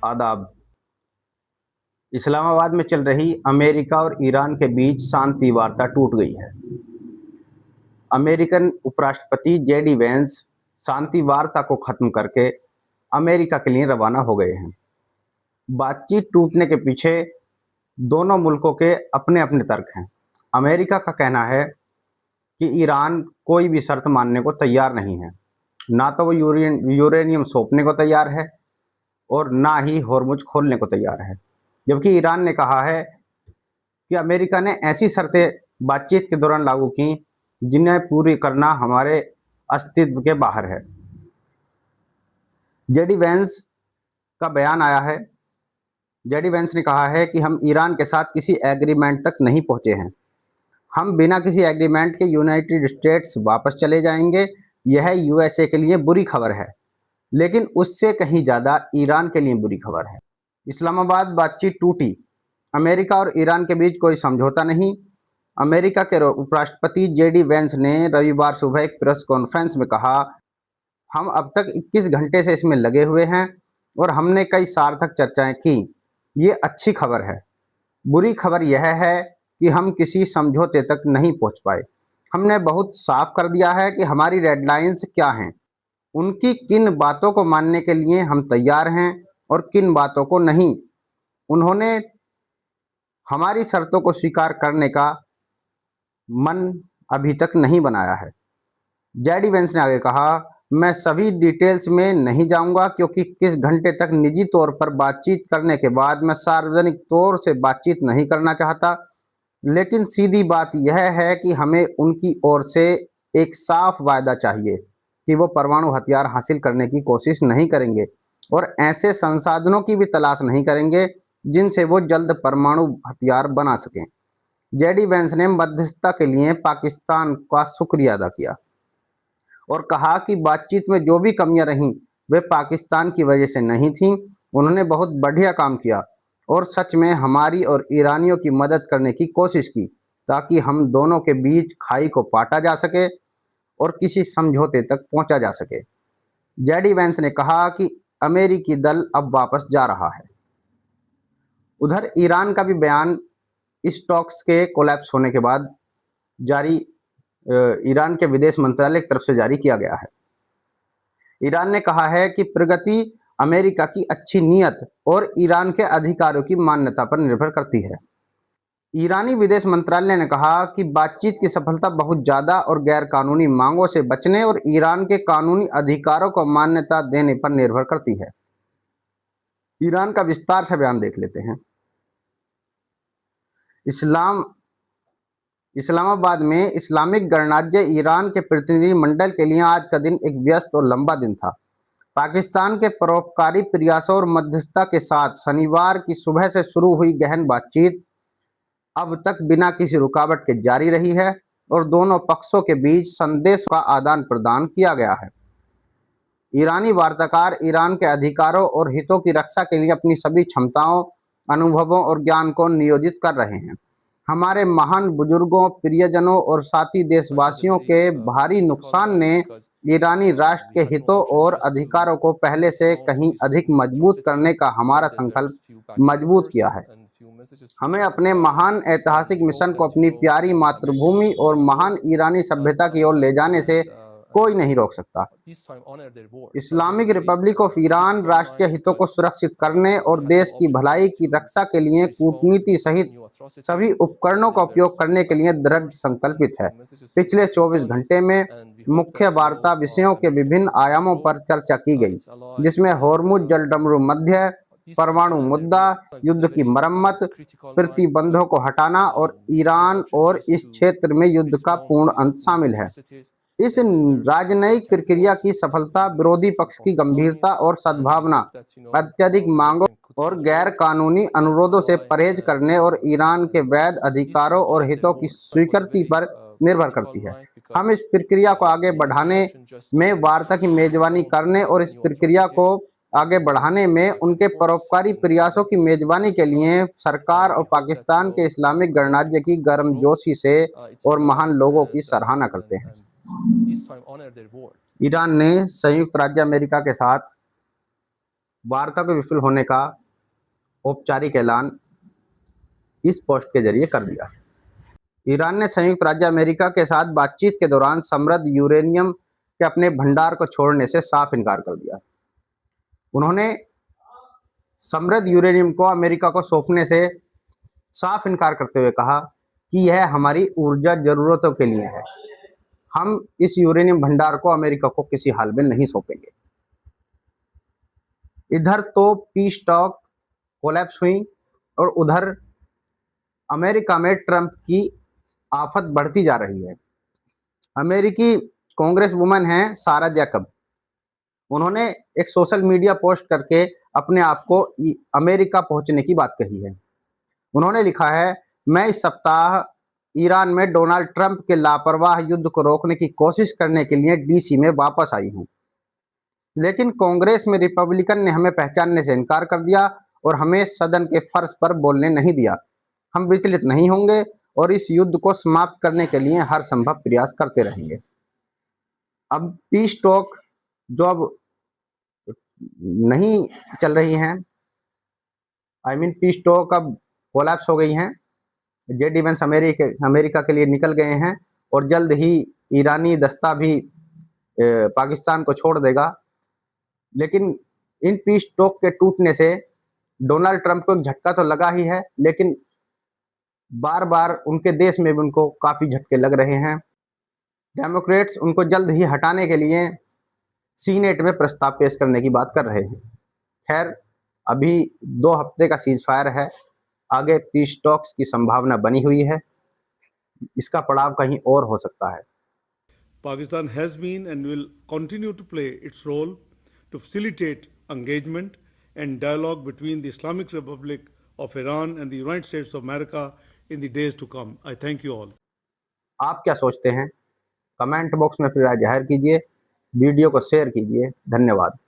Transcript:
आदाब। इस्लामाबाद में चल रही अमेरिका और ईरान के बीच शांति वार्ता टूट गई है। अमेरिकन उपराष्ट्रपति जेडी वेंस शांति वार्ता को खत्म करके अमेरिका के लिए रवाना हो गए हैं। बातचीत टूटने के पीछे दोनों मुल्कों के अपने अपने तर्क हैं। अमेरिका का कहना है कि ईरान कोई भी शर्त मानने को तैयार नहीं है, ना तो वो यूरेनियम सौंपने को तैयार है और ना ही होर्मुज खोलने को तैयार है। जबकि ईरान ने कहा है कि अमेरिका ने ऐसी शर्तें बातचीत के दौरान लागू की जिन्हें पूरी करना हमारे अस्तित्व के बाहर है। जेडी वेंस का बयान आया है। जेडी वेंस ने कहा है कि हम ईरान के साथ किसी एग्रीमेंट तक नहीं पहुंचे हैं। हम बिना किसी एग्रीमेंट के यूनाइटेड स्टेट्स वापस चले जाएंगे। यह यूएसए के लिए बुरी खबर है, लेकिन उससे कहीं ज़्यादा ईरान के लिए बुरी खबर है। इस्लामाबाद बातचीत टूटी। अमेरिका और ईरान के बीच कोई समझौता नहीं। अमेरिका के उपराष्ट्रपति जेडी वेंस ने रविवार सुबह एक प्रेस कॉन्फ्रेंस में कहा, हम अब तक 21 घंटे से इसमें लगे हुए हैं और हमने कई सार्थक चर्चाएं की। ये अच्छी खबर है। बुरी खबर यह है कि हम किसी समझौते तक नहीं पहुंच पाए। हमने बहुत साफ कर दिया है कि हमारी डेडलाइंस क्या हैं, उनकी किन बातों को मानने के लिए हम तैयार हैं और किन बातों को नहीं। उन्होंने हमारी शर्तों को स्वीकार करने का मन अभी तक नहीं बनाया है। जेडी वेंस ने आगे कहा, मैं सभी डिटेल्स में नहीं जाऊंगा क्योंकि किस घंटे तक निजी तौर पर बातचीत करने के बाद मैं सार्वजनिक तौर से बातचीत नहीं करना चाहता, लेकिन सीधी बात यह है कि हमें उनकी ओर से एक साफ वायदा चाहिए कि वो परमाणु हथियार हासिल करने की कोशिश नहीं करेंगे और ऐसे संसाधनों की भी तलाश नहीं करेंगे जिनसे वो जल्द परमाणु हथियार बना सकें। जेडी वेंस ने मध्यस्थता के लिए पाकिस्तान का शुक्रिया अदा किया और कहा कि बातचीत में जो भी कमियां रहीं वे पाकिस्तान की वजह से नहीं थीं। उन्होंने बहुत बढ़िया काम किया और सच में हमारी और ईरानियों की मदद करने की कोशिश की ताकि हम दोनों के बीच खाई को पाटा जा सके और किसी समझौते तक पहुंचा जा सके। जेडी वेंस ने कहा कि अमेरिकी दल अब वापस जा रहा है। उधर ईरान का भी बयान इस टॉक्स के कोलैप्स होने के बाद जारी ईरान के विदेश मंत्रालय की तरफ से जारी किया गया है। ईरान ने कहा है कि प्रगति अमेरिका की अच्छी नीयत और ईरान के अधिकारों की मान्यता पर निर्भर करती है। ईरानी विदेश मंत्रालय ने कहा कि बातचीत की सफलता बहुत ज़्यादा और गैरकानूनी मांगों से बचने और ईरान के कानूनी अधिकारों को मान्यता देने पर निर्भर करती है। ईरान का विस्तार से बयान देख लेते हैं। इस्लामाबाद में इस्लामिक गणराज्य ईरान के प्रतिनिधि मंडल के लिए आज का दिन एक व्यस्त और लंबा दिन था। पाकिस्तान के परोपकारी प्रयासों और मध्यस्थता के साथ शनिवार की सुबह से शुरू हुई गहन बातचीत अब तक बिना किसी रुकावट के जारी रही है और दोनों पक्षों के बीच संदेश का आदान प्रदान किया गया है। ईरानी वार्ताकार ईरान के अधिकारों और हितों की रक्षा के लिए अपनी सभी क्षमताओं, अनुभवों और ज्ञान को नियोजित कर रहे हैं। हमारे महान बुजुर्गों, प्रियजनों और साथी देशवासियों के भारी नुकसान ने ईरानी राष्ट्र के हितों और अधिकारों को पहले से कहीं अधिक मजबूत करने का हमारा संकल्प मजबूत किया है। हमें अपने महान ऐतिहासिक मिशन को अपनी प्यारी मातृभूमि और महान ईरानी सभ्यता की ओर ले जाने से कोई नहीं रोक सकता। इस्लामिक रिपब्लिक ऑफ ईरान राष्ट्रीय हितों को सुरक्षित करने और देश की भलाई की रक्षा के लिए कूटनीति सहित सभी उपकरणों का उपयोग करने के लिए दृढ़ संकल्पित है। पिछले 24 घंटे में मुख्य वार्ता विषयों के विभिन्न आयामों पर चर्चा की गई, जिसमें होर्मुज जलडमरू मध्य, परमाणु मुद्दा, युद्ध की मरम्मत, प्रतिबंधों को हटाना और ईरान और इस क्षेत्र में युद्ध का पूर्ण अंत शामिल है। इस राजनयिक प्रक्रिया की सफलता विरोधी पक्ष की गंभीरता और सद्भावना, अत्यधिक मांगों और गैर कानूनी अनुरोधों से परहेज करने और ईरान के वैध अधिकारों और हितों की स्वीकृति पर निर्भर करती है। हम इस प्रक्रिया को आगे बढ़ाने में वार्ता की मेजबानी करने और इस प्रक्रिया को आगे बढ़ाने में उनके परोपकारी प्रयासों की मेजबानी के लिए सरकार और पाकिस्तान के इस्लामिक गणराज्य की गर्मजोशी से और महान लोगों की सराहना करते हैं। ईरान ने संयुक्त राज्य अमेरिका के साथ वार्ता को विफल होने का औपचारिक ऐलान इस पोस्ट के जरिए कर दिया। ईरान ने संयुक्त राज्य अमेरिका के साथ बातचीत के दौरान समृद्ध यूरेनियम के अपने भंडार को छोड़ने से साफ इनकार कर दिया। उन्होंने समृद्ध यूरेनियम को अमेरिका को सौंपने से साफ इनकार करते हुए कहा कि यह हमारी ऊर्जा जरूरतों के लिए है। हम इस यूरेनियम भंडार को अमेरिका को किसी हाल में नहीं सौंपेंगे। इधर तो पीस टॉक कोलैप्स हुई और उधर अमेरिका में ट्रंप की आफत बढ़ती जा रही है। अमेरिकी कांग्रेस वुमन हैं सारा जैकब। उन्होंने एक सोशल मीडिया पोस्ट करके अपने आप को अमेरिका पहुंचने की बात कही है। उन्होंने लिखा है, मैं इस सप्ताह ईरान में डोनाल्ड ट्रंप के लापरवाह युद्ध को रोकने की कोशिश करने के लिए डीसी में वापस आई हूं, लेकिन कांग्रेस में रिपब्लिकन ने हमें पहचानने से इनकार कर दिया और हमें सदन के फर्श पर बोलने नहीं दिया। हम विचलित नहीं होंगे और इस युद्ध को समाप्त करने के लिए हर संभव प्रयास करते रहेंगे। अब पीस टॉक जो अब नहीं चल रही हैं, पीस टॉक अब कोलैप्स हो गई हैं। जेडी वेंस अमेरिका के लिए निकल गए हैं और जल्द ही ईरानी दस्ता भी पाकिस्तान को छोड़ देगा। लेकिन इन पीस टॉक के टूटने से डोनाल्ड ट्रंप को एक झटका तो लगा ही है, लेकिन बार बार उनके देश में भी उनको काफ़ी झटके लग रहे हैं। डेमोक्रेट्स उनको जल्द ही हटाने के लिए सीनेट में प्रस्ताव पेश करने की बात कर रहे हैं। खैर, अभी 2 हफ्ते का सीज फायर है, आगे पीस टॉक्स की संभावना बनी हुई है। इसका पड़ाव कहीं और हो सकता है। Pakistan has been and will continue to play its role to facilitate engagement and dialogue between the Islamic Republic of Iran and the United States of America in the days to come. I thank you all. आप क्या सोचते हैं? Comment box में अपनी राय जाहिर कीजिए, video को share कीजिए। धन्यवाद।